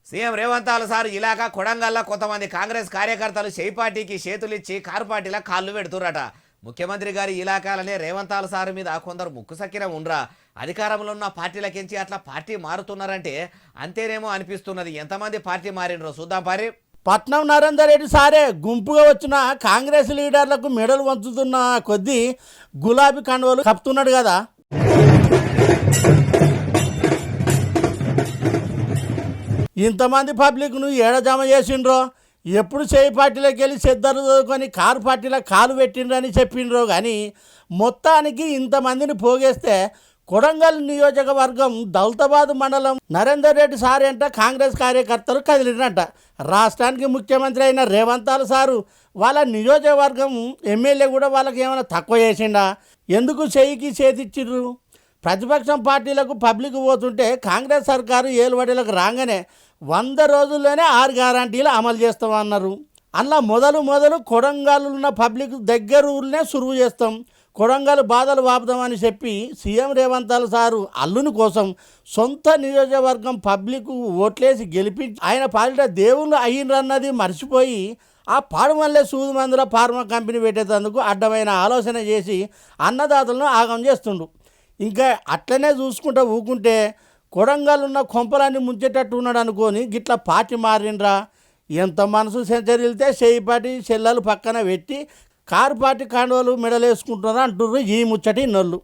CM Revanth sir ఇలాగా కొడంగల్లో కొంతమంది కాంగ్రెస్ కార్యకర్తలు చేయి పార్టీకి చేతులిచ్చి కారు పార్టీలా కాళ్ళు పెడుతురట. ముఖ్యమంత్రి గారి ఇలాకాలనే రేవంత్ సార్ మీద కొందరు ముక్కు సక్కిన ఉండ్రా అధికారంలో ఉన్న పార్టీలకించి అట్లా పార్టీ మారుతున్నారంటే అంతేనేమో అనిపిస్తున్నది. ఎంతమంది పార్టీ మారినరో చూద్దాం పారి. పట్నం నరేందర్ రెడ్డి సారే గుంపుగా వచ్చిన కాంగ్రెస్ లీడర్లకు మెడలు వంచుతున్న కొద్దీ గులాబీ కండువలు కప్పుతున్నాడు కదా. ఇంతమంది పబ్లిక్ను ఏడ జమ చేసిండ్రో, ఎప్పుడు చేయి పార్టీలోకి వెళ్ళి సిద్ధలు చదువుకొని కారు పార్టీలో కాలు పెట్టిండ్రని చెప్పిండ్రో కానీ మొత్తానికి ఇంతమందిని పోగేస్తే కొడంగల్ నియోజకవర్గం దౌలతాబాద్ మండలం నరేందర్ రెడ్డి సార్ అంట కాంగ్రెస్ కార్యకర్తలు కదిలినట్ట. రాష్ట్రానికి ముఖ్యమంత్రి అయిన రేవంత్ సారు వాళ్ళ నియోజకవర్గం ఎమ్మెల్యే కూడా వాళ్ళకి ఏమైనా తక్కువ చేసిండా? ఎందుకు చేయికి చేతిచ్చిర్రు? ప్రతిపక్షం పార్టీలకు పబ్లిక్ పోతుంటే కాంగ్రెస్ సర్కారు ఏలుబడిలకు రాగానే 100 రోజుల్లోనే 6 గ్యారంటీలు అమలు చేస్తామన్నారు. అలా మొదలు కొడంగల్ ఉన్న పబ్లిక్ దగ్గర ఊళ్ళనే సురువు చేస్తాం, కొడంగల్ బాధలు వాపుదామని చెప్పి సీఎం రేవంత్ సారు అల్లుని కోసం సొంత నియోజకవర్గం పబ్లిక్ ఓట్లేసి గెలిపించి ఆయన పాలిట దేవుళ్ళు అయ్యిండ్రన్నది మర్చిపోయి ఆ పాడుమల్లె సూదు మందుల ఫార్మా కంపెనీ పెట్టేందుకు అడ్డమైన ఆలోచన చేసి అన్నదాతలను ఆగం చేస్తుండు. ఇంకా అట్లనే చూసుకుంటూ ఊకుంటే కొడంగల్ ఉన్న కొంపలన్నీ ముంచేటట్టు ఉన్నాడు అనుకొని గిట్లా పార్టీ మారిండ్రా. ఎంత మనసు సెంచరీలితే చేయి పార్టీ చెల్లెలు పక్కన పెట్టి కారు పార్టీ కాండవలు మెడలేసుకుంటున్నారు అంటుర్రు ఈ ముచ్చటి నొల్లు.